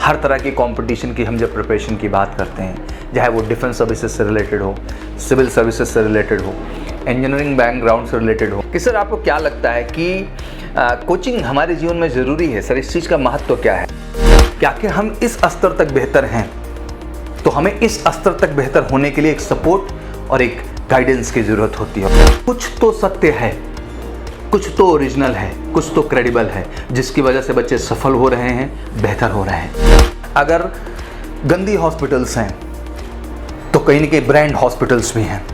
हर तरह की कंपटीशन की हम जब प्रिपरेशन की बात करते हैं, चाहे वो डिफेंस सर्विसेज से रिलेटेड हो, सिविल सर्विसेज से रिलेटेड हो, इंजीनियरिंग बैकग्राउंड से रिलेटेड हो, कि सर आपको क्या लगता है कि कोचिंग हमारे जीवन में ज़रूरी है? सर इस चीज़ का महत्व क्या है? क्या कि हम इस स्तर तक बेहतर हैं तो हमें इस स्तर तक बेहतर होने के लिए एक सपोर्ट और एक गाइडेंस की ज़रूरत होती है। कुछ तो सत्य है, कुछ तो ओरिजिनल है, कुछ तो क्रेडिबल है, जिसकी वजह से बच्चे सफल हो रहे हैं, बेहतर हो रहे हैं। अगर गंदी हॉस्पिटल्स हैं तो कहीं ना कहीं ब्रांड हॉस्पिटल्स भी हैं।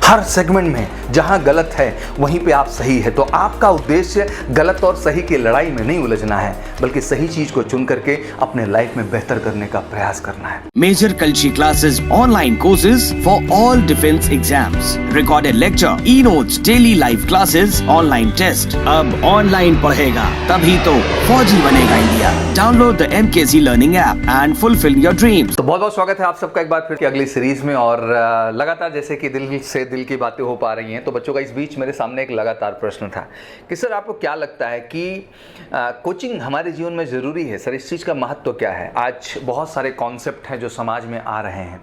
हर सेगमेंट में जहां गलत है वहीं पे आप सही है। तो आपका उद्देश्य गलत और सही की लड़ाई में नहीं उलझना है, बल्कि सही चीज को चुन करके अपने लाइफ में बेहतर करने का प्रयास करना है। मेजर कल्ची classes, online courses for all defence exams, recorded lecture, e notes, daily live classes, online test. अब ऑनलाइन पढ़ेगा तभी तो फौजी बनेगा India. Download the MKZ learning app and fulfil your dreams. तो बहुत बहुत स्वागत है आप सबका एक बार फिर की अगली सीरीज में। और लगातार जैसे कि दिल से दिल की बातें हो पा रही हैं, तो बच्चों का इस बीच मेरे सामने एक लगातार प्रश्न था कि सर आपको क्या लगता है कि कोचिंग हमारे जीवन में ज़रूरी है? सर इस चीज़ का महत्व क्या है? आज बहुत सारे कॉन्सेप्ट हैं जो समाज में आ रहे हैं।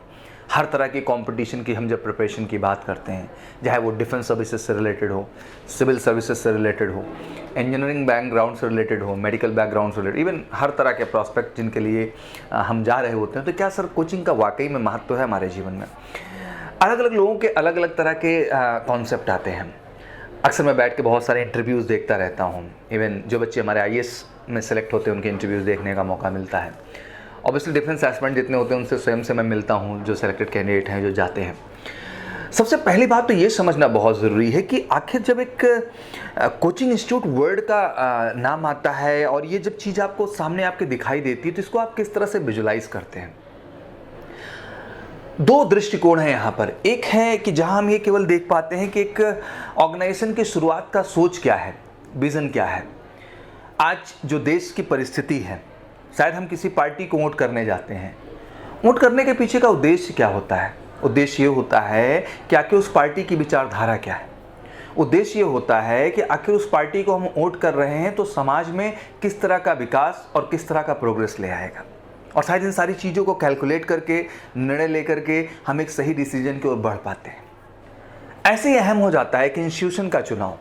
हर तरह की कंपटीशन की हम जब प्रिपरेशन की बात करते हैं, चाहे वो डिफेंस सर्विसेज से रिलेटेड हो, सिविल सर्विसेज से रिलेटेड हो, इंजीनियरिंग बैकग्राउंड से रिलेटेड हो, मेडिकल बैकग्राउंड से रिलेटेड, इवन हर तरह के प्रॉस्पेक्ट जिनके लिए हम जा रहे होते हैं, तो क्या सर कोचिंग का वाकई में महत्व है हमारे जीवन में? अलग अलग लोगों के अलग अलग तरह के कॉन्सेप्ट आते हैं। अक्सर मैं बैठ के बहुत सारे इंटरव्यूज़ देखता रहता हूँ। इवन जो बच्चे हमारे IAS में सेलेक्ट होते हैं उनके इंटरव्यूज़ देखने का मौका मिलता है। ऑब्वियसली डिफेंस एस्पिरेंट जितने होते हैं उनसे स्वयं से मैं मिलता हूँ, जो सेलेक्टेड कैंडिडेट हैं जो जाते हैं। सबसे पहली बात तो ये समझना बहुत ज़रूरी है कि आखिर जब एक कोचिंग इंस्टीट्यूट वर्ड का नाम आता है और ये जब चीज़ आपको सामने आपके दिखाई देती है, तो इसको आप किस तरह से विजुलाइज करते हैं? दो दृष्टिकोण हैं यहाँ पर। एक है कि जहाँ हम ये केवल देख पाते हैं कि एक ऑर्गेनाइजेशन की शुरुआत का सोच क्या है, विज़न क्या है। आज जो देश की परिस्थिति है, शायद हम किसी पार्टी को वोट करने जाते हैं। वोट करने के पीछे का उद्देश्य क्या होता है? उद्देश्य ये होता है कि आखिर उस पार्टी की विचारधारा क्या है। उद्देश्य ये होता है कि आखिर उस पार्टी को हम वोट कर रहे हैं तो समाज में किस तरह का विकास और किस तरह का प्रोग्रेस ले आएगा। और शायद इन सारी चीज़ों को कैलकुलेट करके, निर्णय लेकर के हम एक सही डिसीजन की ओर बढ़ पाते हैं। ऐसे ही अहम हो जाता है कि इंस्टीट्यूशन का चुनाव,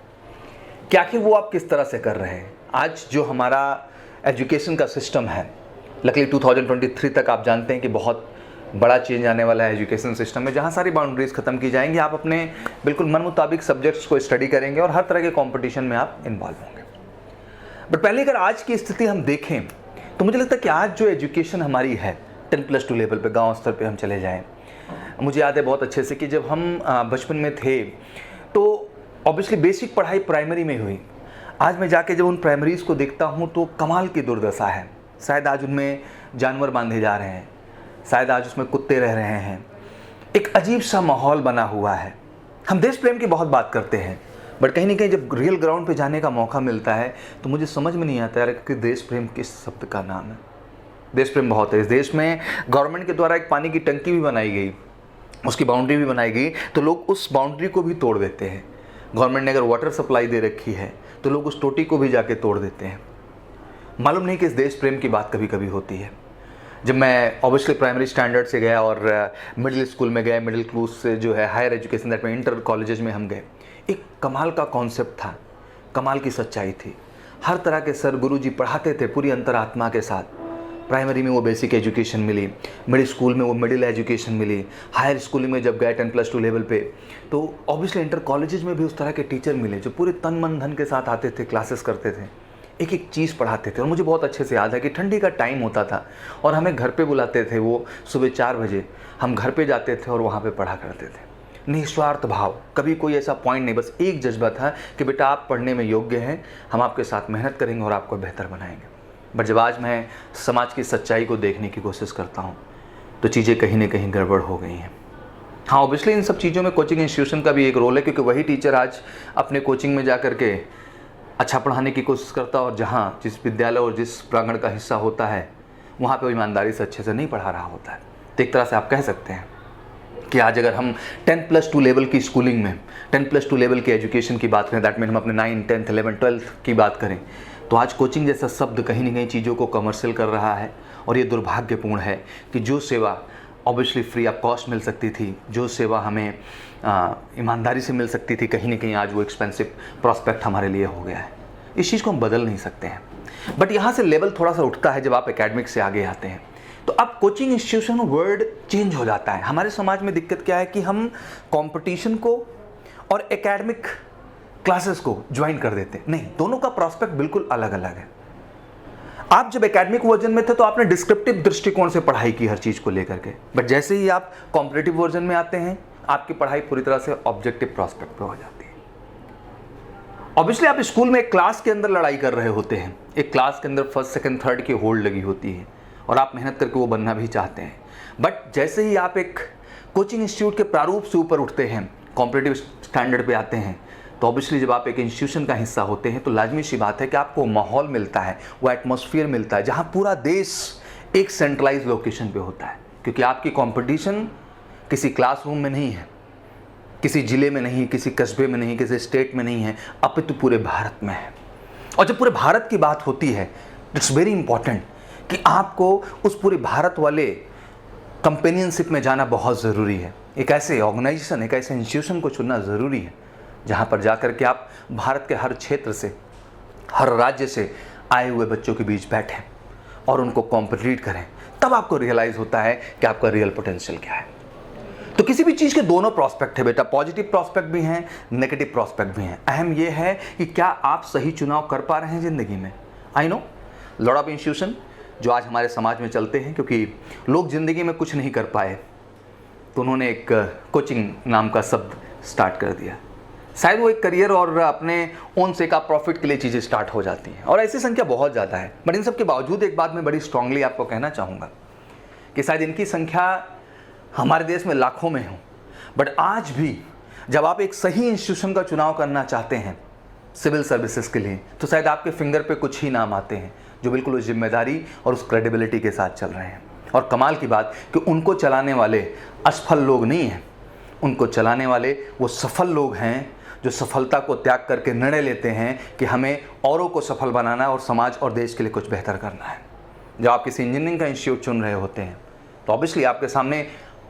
कि आखिर वो आप किस तरह से कर रहे हैं। आज जो हमारा एजुकेशन का सिस्टम है, लकीली 2023 तक आप जानते हैं कि बहुत बड़ा चेंज आने वाला है एजुकेशन सिस्टम में, जहाँ सारी बाउंड्रीज खत्म की जाएंगी। आप अपने बिल्कुल मन मुताबिक सब्जेक्ट्स को स्टडी करेंगे और हर तरह के कॉम्पिटिशन में आप इन्वॉल्व होंगे। बट पहले अगर आज की स्थिति हम देखें तो मुझे लगता है कि आज जो एजुकेशन हमारी है 10+2 लेवल पे, गांव स्तर पे हम चले जाएं। मुझे याद है बहुत अच्छे से कि जब हम बचपन में थे तो ऑब्वियसली बेसिक पढ़ाई प्राइमरी में हुई। आज मैं जाके जब उन प्राइमरीज़ को देखता हूँ तो कमाल की दुर्दशा है। शायद आज उनमें जानवर बांधे जा रहे हैं, शायद आज उसमें कुत्ते रह रहे हैं। एक अजीब सा माहौल बना हुआ है। हम देश प्रेम की बहुत बात करते हैं, बट कहीं ना कहीं जब रियल ग्राउंड पे जाने का मौका मिलता है तो मुझे समझ में नहीं आता यार कि देश प्रेम किस शब्द का नाम है। देश प्रेम बहुत है इस देश में। गवर्नमेंट के द्वारा एक पानी की टंकी भी बनाई गई, उसकी बाउंड्री भी बनाई गई, तो लोग उस बाउंड्री को भी तोड़ देते हैं। गवर्नमेंट ने अगर वाटर सप्लाई दे रखी है तो लोग उस टोटी को भी जाके तोड़ देते हैं। मालूम नहीं कि इस देश प्रेम की बात कभी कभी होती है। जब मैं ऑब्वियसली प्राइमरी स्टैंडर्ड से गया और मिडिल स्कूल में गए, मिडिल स्कूल से जो है हायर एजुकेशन दैट में इंटर कॉलेजेस में हम गए, एक कमाल का कॉन्सेप्ट था, कमाल की सच्चाई थी। हर तरह के सर गुरुजी पढ़ाते थे पूरी अंतरात्मा के साथ। प्राइमरी में वो बेसिक एजुकेशन मिली, मिडिल स्कूल में वो मिडिल एजुकेशन मिली, हायर स्कूलिंग में जब गए 10+2 लेवल पे तो ऑब्वियसली इंटर कॉलेजेस में भी उस तरह के टीचर मिले जो पूरे तन मन धन के साथ आते थे, क्लासेस करते थे, एक एक चीज़ पढ़ाते थे। और मुझे बहुत अच्छे से याद है कि ठंडी का टाइम होता था और हमें घर पे बुलाते थे। वो सुबह 4 बजे हम घर पे जाते थे और वहाँ पे पढ़ा करते थे। निस्वार्थ भाव, कभी कोई ऐसा पॉइंट नहीं, बस एक जज्बा था कि बेटा आप पढ़ने में योग्य हैं, हम आपके साथ मेहनत करेंगे और आपको बेहतर बनाएंगे। बट जब आज मैं समाज की सच्चाई को देखने की कोशिश करता हूँ तो चीज़ें कहीं ना कहीं गड़बड़ हो गई हैं। हाँ, ऑब्वियसली इन सब चीज़ों में कोचिंग इंस्टीट्यूशन का भी एक रोल है, क्योंकि वही टीचर आज अपने कोचिंग में जा कर के अच्छा पढ़ाने की कोशिश करता है और जहाँ जिस विद्यालय और जिस प्रांगण का हिस्सा होता है वहाँ पे वो ईमानदारी से अच्छे से नहीं पढ़ा रहा होता है। तो एक तरह से आप कह सकते हैं कि आज अगर हम 10+2 लेवल की स्कूलिंग में 10+2 लेवल की एजुकेशन की बात करें, दैट मीन हम अपने 9, 10th, 11th, 12th की बात करें, तो आज कोचिंग जैसा शब्द कहीं ना कहीं चीज़ों को कमर्शियल कर रहा है और ये दुर्भाग्यपूर्ण है कि जो सेवा ऑब्वियसली फ्री ऑफ कॉस्ट मिल सकती थी, जो सेवा हमें ईमानदारी से मिल सकती थी, कहीं ना कहीं आज वो एक्सपेंसिव प्रॉस्पेक्ट हमारे लिए हो गया है। इस चीज़ को हम बदल नहीं सकते हैं, बट यहाँ से लेवल थोड़ा सा उठता है जब आप एकेडमिक से आगे आते हैं। तो अब कोचिंग इंस्टीट्यूशन वर्ड चेंज हो जाता है। हमारे समाज में दिक्कत क्या है कि हम कंपटीशन को और एकेडमिक क्लासेस को ज्वाइन कर देते हैं। नहीं, दोनों का प्रॉस्पेक्ट बिल्कुल अलग अलग है। आप जब एकेडमिक वर्जन में थे तो आपने डिस्क्रिप्टिव दृष्टिकोण से पढ़ाई की हर चीज़ को लेकर के, बट जैसे ही आप कॉम्पिटिटिव वर्जन में आते हैं आपकी पढ़ाई पूरी तरह से ऑब्जेक्टिव प्रॉस्पेक्ट पे हो जाती है। ऑब्वियसली आप स्कूल में एक क्लास के अंदर लड़ाई कर रहे होते हैं, एक क्लास के अंदर फर्स्ट सेकंड थर्ड की होल्ड लगी होती है और आप मेहनत करके वो बनना भी चाहते हैं, बट जैसे ही आप एक कोचिंग इंस्टीट्यूट के प्रारूप से ऊपर उठते हैं, कॉम्पिटिटिव स्टैंडर्ड पे आते हैं, तो ऑब्वियसली जब आप एक इंस्टीट्यूशन का हिस्सा होते हैं तो लाजमी सी बात है कि आपको माहौल मिलता है, वो एटमॉस्फेयर मिलता है जहाँ पूरा देश एक सेंट्रलाइज लोकेशन पे होता है, क्योंकि आपकी कंपटीशन किसी क्लासरूम में नहीं है, किसी ज़िले में नहीं, किसी कस्बे में नहीं, किसी स्टेट में नहीं है, अपितु पूरे भारत में है। और जब पूरे भारत की बात होती है, इट्स वेरी इंपॉर्टेंट कि आपको उस पूरे भारत वाले कंपेनियनशिप में जाना बहुत ज़रूरी है। एक ऐसे ऑर्गेनाइजेशन, एक ऐसे इंस्टीट्यूशन को चुनना ज़रूरी है जहाँ पर जाकर के आप भारत के हर क्षेत्र से, हर राज्य से आए हुए बच्चों के बीच बैठें और उनको कॉम्पिटिट करें। तब आपको रियलाइज़ होता है कि आपका रियल पोटेंशियल क्या है। तो किसी भी चीज़ के दोनों प्रॉस्पेक्ट है बेटा, पॉजिटिव प्रॉस्पेक्ट भी हैं, नेगेटिव प्रॉस्पेक्ट भी हैं। अहम यह है कि क्या आप सही चुनाव कर पा रहे हैं ज़िंदगी में। I know lot of institution जो आज हमारे समाज में चलते हैं, क्योंकि लोग ज़िंदगी में कुछ नहीं कर पाए तो उन्होंने एक कोचिंग नाम का शब्द स्टार्ट कर दिया। शायद वो एक करियर और अपने ओन से का प्रॉफिट के लिए चीज़ें स्टार्ट हो जाती हैं, और ऐसी संख्या बहुत ज़्यादा है। बट इन सब के बावजूद एक बात मैं बड़ी स्ट्रांगली आपको कहना चाहूँगा कि शायद इनकी संख्या हमारे देश में लाखों में हो, बट आज भी जब आप एक सही इंस्टीट्यूशन का चुनाव करना चाहते हैं सिविल सर्विसेज के लिए, तो शायद आपके फिंगर पे कुछ ही नाम आते हैं जो बिल्कुल उस जिम्मेदारी और उस क्रेडिबिलिटी के साथ चल रहे हैं। और कमाल की बात कि उनको चलाने वाले असफल लोग नहीं हैं, उनको चलाने वाले वो सफल लोग हैं जो सफलता को त्याग करके निर्णय लेते हैं कि हमें औरों को सफल बनाना है और समाज और देश के लिए कुछ बेहतर करना है। जब आप किसी इंजीनियरिंग का इंस्टीट्यूट चुन रहे होते हैं तो ऑब्वियसली आपके सामने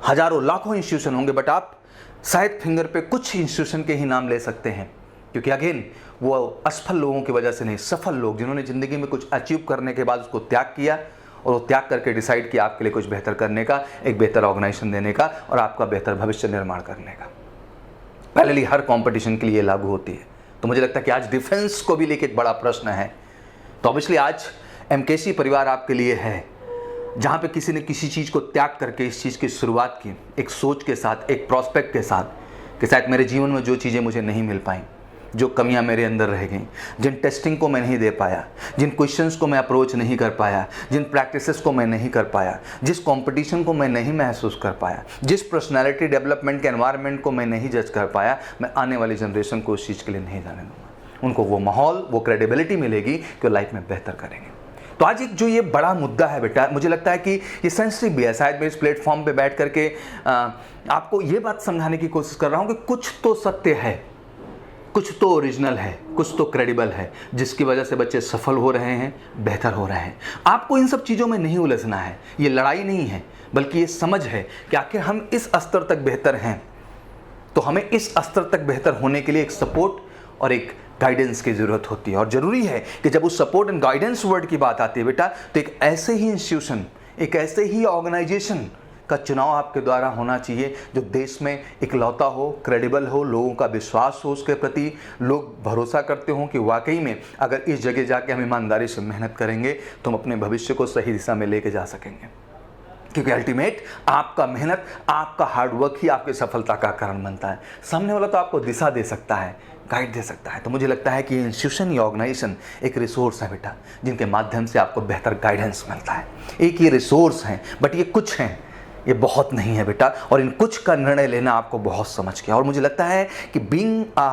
हजारों लाखों इंस्टीट्यूशन होंगे, बट आप शायद फिंगर पे कुछ इंस्टीट्यूशन के ही नाम ले सकते हैं, क्योंकि अगेन वो असफल लोगों की वजह से नहीं, सफल लोग जिन्होंने ज़िंदगी में कुछ अचीव करने के बाद उसको त्याग किया और वो त्याग करके डिसाइड किया आपके लिए कुछ बेहतर करने का, एक बेहतर ऑर्गेनाइजेशन देने का और आपका बेहतर भविष्य निर्माण करने का। पहले हर कंपटीशन के लिए लागू होती है। तो मुझे लगता है कि आज डिफेंस को भी लेकर एक बड़ा प्रश्न है। तो ऑब्वियसली आज एमकेसी परिवार आपके लिए है, जहाँ पे किसी ने किसी चीज़ को त्याग करके इस चीज़ की शुरुआत की, एक सोच के साथ, एक प्रॉस्पेक्ट के साथ कि शायद मेरे जीवन में जो चीज़ें मुझे नहीं मिल पाई, जो कमियां मेरे अंदर रह गईं, जिन टेस्टिंग को मैं नहीं दे पाया, जिन क्वेश्चंस को मैं अप्रोच नहीं कर पाया, जिन प्रैक्टिसेस को मैं नहीं कर पाया, जिस कंपटीशन को मैं नहीं महसूस कर पाया, जिस पर्सनालिटी डेवलपमेंट के एनवायरनमेंट को मैं नहीं जज कर पाया, मैं आने वाली जनरेशन को उस चीज़ के लिए नहीं जाने दूंगा। उनको वो माहौल, वो क्रेडिबिलिटी मिलेगी कि वो लाइफ में बेहतर करेंगे। तो आज एक जो ये बड़ा मुद्दा है बेटा, मुझे लगता है कि ये सेंसिटिव भी है। शायद मैं इस प्लेटफॉर्म पे बैठ करके आपको ये बात समझाने की कोशिश कर रहा हूँ कि कुछ तो सत्य है, कुछ तो ओरिजिनल है, कुछ तो क्रेडिबल है, जिसकी वजह से बच्चे सफल हो रहे हैं, बेहतर हो रहे हैं। आपको इन सब चीज़ों में नहीं उलझना है, ये लड़ाई नहीं है, बल्कि ये समझ है कि आखिर हम इस स्तर तक बेहतर हैं तो हमें इस स्तर तक बेहतर होने के लिए एक सपोर्ट और एक गाइडेंस की ज़रूरत होती है। और ज़रूरी है कि जब उस सपोर्ट एंड गाइडेंस वर्ड की बात आती है बेटा, तो एक ऐसे ही इंस्टीट्यूशन, एक ऐसे ही ऑर्गेनाइजेशन का चुनाव आपके द्वारा होना चाहिए जो देश में इकलौता हो, क्रेडिबल हो, लोगों का विश्वास हो उसके प्रति, लोग भरोसा करते हों कि वाकई में अगर इस जगह जाके हम ईमानदारी से मेहनत करेंगे तो हम अपने भविष्य को सही दिशा में लेके जा सकेंगे। क्योंकि अल्टीमेट आपका मेहनत, आपका हार्डवर्क ही आपकी सफलता का कारण बनता है। सामने वाला तो आपको दिशा दे सकता है, गाइड दे सकता है। तो मुझे लगता है कि ये इंस्टीट्यूशन या ऑर्गेनाइजेशन एक रिसोर्स है बेटा, जिनके माध्यम से आपको बेहतर गाइडेंस मिलता है। एक ये रिसोर्स हैं, बट ये कुछ हैं, ये बहुत नहीं है बेटा। और इन कुछ का निर्णय लेना आपको बहुत समझ के। और मुझे लगता है कि being a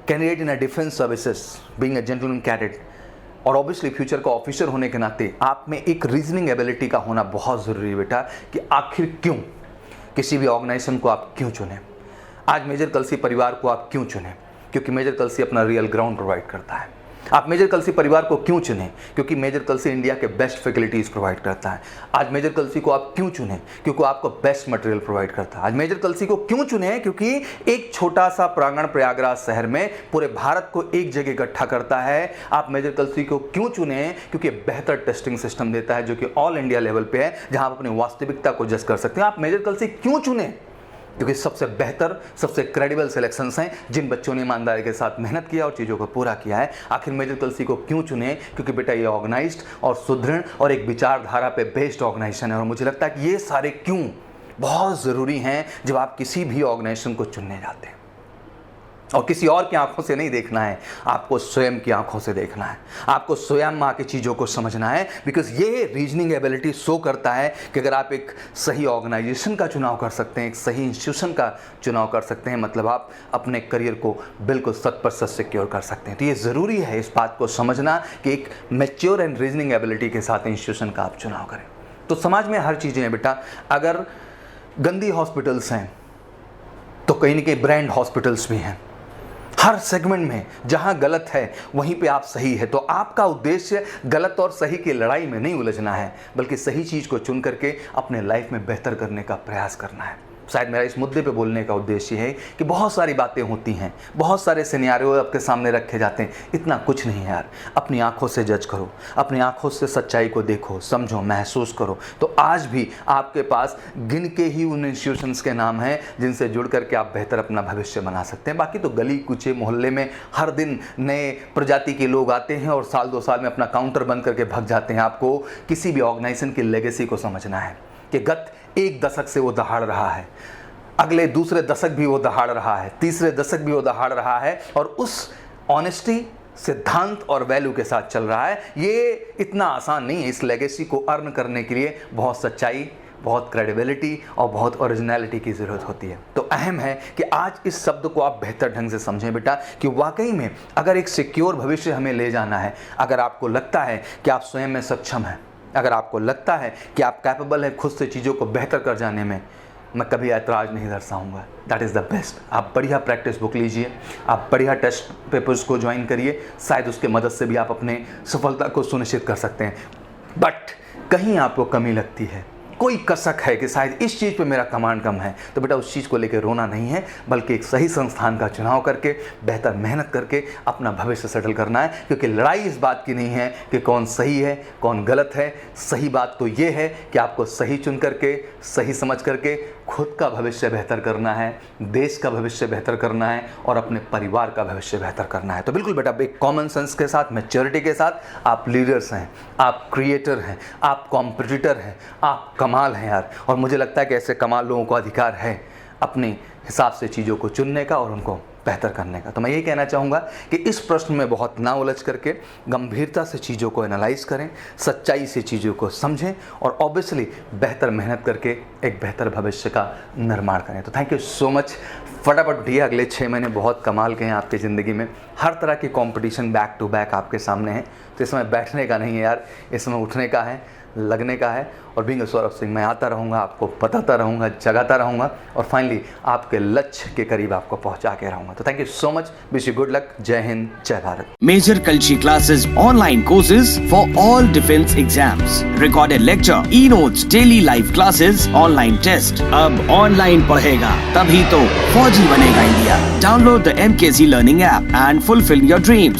candidate in a defence services, being a gentleman cadet और ऑब्वियसली फ्यूचर का ऑफिसर होने के नाते आप में एक रीजनिंग एबिलिटी का होना बहुत ज़रूरी है बेटा, कि आखिर क्यों किसी भी ऑर्गेनाइजेशन को आप क्यों चुनें। आज मेजर कलसी परिवार को आप क्यों चुनें? क्योंकि मेजर कलसी अपना रियल ग्राउंड प्रोवाइड करता है। आप मेजर कलसी परिवार को क्यों चुनें? क्योंकि मेजर कलसी इंडिया के बेस्ट फैसिलिटीज़ प्रोवाइड करता है। आज मेजर कलसी को आप क्यों चुनें? क्योंकि आपको बेस्ट मटेरियल प्रोवाइड करता है। आज मेजर कलसी को क्यों चुनें? क्योंकि एक छोटा सा प्रांगण प्रयागराज शहर में पूरे भारत को एक जगह इकट्ठा करता है। आप मेजर कलसी को क्यों चुनें? क्योंकि बेहतर टेस्टिंग सिस्टम देता है जो कि ऑल इंडिया लेवल पे है, जहां आप अपनी वास्तविकता को जज कर सकते हैं। आप मेजर कलसी क्यों चुनें? क्योंकि सबसे बेहतर, सबसे क्रेडिबल सिलेक्शंस हैं जिन बच्चों ने ईमानदारी के साथ मेहनत किया और चीज़ों को पूरा किया है। आखिर मेजर कलसी को क्यों चुने? क्योंकि बेटा ये ऑर्गेनाइज्ड और सुदृढ़ और एक विचारधारा पे बेस्ड ऑर्गेनाइजेशन है। और मुझे लगता है कि ये सारे क्यों बहुत ज़रूरी हैं जब आप किसी भी ऑर्गेनाइजेशन को चुनने जाते हैं। और किसी और की आंखों से नहीं देखना है, आपको स्वयं की आंखों से देखना है। आपको स्वयं आके चीज़ों को समझना है, बिकॉज ये रीजनिंग एबिलिटी शो करता है कि अगर आप एक सही ऑर्गेनाइजेशन का चुनाव कर सकते हैं, एक सही इंस्टीट्यूशन का चुनाव कर सकते हैं, मतलब आप अपने करियर को बिल्कुल 100% सिक्योर कर सकते हैं। तो ये ज़रूरी है इस बात को समझना कि एक मैच्योर एंड रीजनिंग एबिलिटी के साथ इंस्टीट्यूशन का आप चुनाव करें। तो समाज में हर चीज़ें हैं बेटा। अगर गंदी हॉस्पिटल्स हैं तो कहीं ना कहीं ब्रांड हॉस्पिटल्स भी हैं। हर सेगमेंट में जहां गलत है वहीं पे आप सही है। तो आपका उद्देश्य गलत और सही की लड़ाई में नहीं उलझना है, बल्कि सही चीज़ को चुन करके अपने लाइफ में बेहतर करने का प्रयास करना है। शायद मेरा इस मुद्दे पे बोलने का उद्देश्य है कि बहुत सारी बातें होती हैं, बहुत सारे सिनेरियो आपके सामने रखे जाते हैं। इतना कुछ नहीं है यार। अपनी आंखों से जज करो, अपनी आंखों से सच्चाई को देखो, समझो, महसूस करो। तो आज भी आपके पास गिन के ही उन इंस्टीट्यूशंस के नाम हैं जिनसे जुड़ करके आप बेहतर अपना भविष्य बना सकते हैं। बाकी तो गली कूचे मोहल्ले में हर दिन नए प्रजाति के लोग आते हैं और साल 2 साल में अपना काउंटर बंद करके भाग जाते हैं। आपको किसी भी ऑर्गेनाइजेशन की लेगेसी को समझना है कि गत 1 दशक से वो दहाड़ रहा है, अगले दूसरे दशक भी वो दहाड़ रहा है, तीसरे दशक भी वो दहाड़ रहा है, और उस ऑनेस्टी, सिद्धांत और वैल्यू के साथ चल रहा है। ये इतना आसान नहीं है। इस लेगेसी को अर्न करने के लिए बहुत सच्चाई, बहुत क्रेडिबिलिटी और बहुत ओरिजिनलिटी की ज़रूरत होती है। तो अहम है कि आज इस शब्द को आप बेहतर ढंग से समझें बेटा, कि वाकई में अगर एक सिक्योर भविष्य हमें ले जाना है, अगर आपको लगता है कि आप स्वयं में सक्षम हैं, अगर आपको लगता है कि आप कैपेबल हैं खुद से चीज़ों को बेहतर कर जाने में, मैं कभी ऐतराज़ नहीं दर्शाऊंगा। That is the best. आप बढ़िया प्रैक्टिस बुक लीजिए, आप बढ़िया टेस्ट पेपर्स को ज्वाइन करिए, शायद उसके मदद से भी आप अपने सफलता को सुनिश्चित कर सकते हैं। बट कहीं आपको कमी लगती है, कोई कसक है कि शायद इस चीज़ पे मेरा कमांड कम है, तो बेटा उस चीज़ को लेकर रोना नहीं है, बल्कि एक सही संस्थान का चुनाव करके बेहतर मेहनत करके अपना भविष्य सेटल करना है। क्योंकि लड़ाई इस बात की नहीं है कि कौन सही है कौन गलत है। सही बात तो ये है कि आपको सही चुन करके, सही समझ करके खुद का भविष्य बेहतर करना है, देश का भविष्य बेहतर करना है और अपने परिवार का भविष्य बेहतर करना है। तो बिल्कुल बेटा एक कॉमन सेंस के साथ, मैच्योरिटी के साथ आप लीडर्स हैं, आप क्रिएटर हैं, आप कॉम्पिटिटर हैं, आप कमाल हैं यार। और मुझे लगता है कि ऐसे कमाल लोगों को अधिकार है अपने हिसाब से चीज़ों को चुनने का और उनको बेहतर करने का। तो मैं यही कहना चाहूँगा कि इस प्रश्न में बहुत ना उलझ करके गंभीरता से चीज़ों को एनालाइज करें, सच्चाई से चीज़ों को समझें और ऑब्वियसली बेहतर मेहनत करके एक बेहतर भविष्य का निर्माण करें। तो थैंक यू सो मच। फटाफट उठिए, अगले 6 महीने बहुत कमाल के हैं आपकी ज़िंदगी में। हर तरह की कंपटीशन बैक टू बैक आपके सामने है। तो इसमें बैठने का नहीं है यार, इसमें उठने का है, लगने का है। और बीइंग सौरभ सिंह, मैं आता रहूँगा, आपको बताता रहूँगा, जगाता रहूँगा और फाइनली आपके लक्ष्य के करीब आपको पहुँचा के रहूँगा। तो thank you so much, wish you good luck. जय हिंद, जय Bharat. Major Kalshi classes, online courses for all defense exams, recorded lecture, e-notes, daily live classes, online test। अब online पढ़ेगा तभी तो फौजी बनेगा India. Download the MKZ Learning app and fulfill your dreams।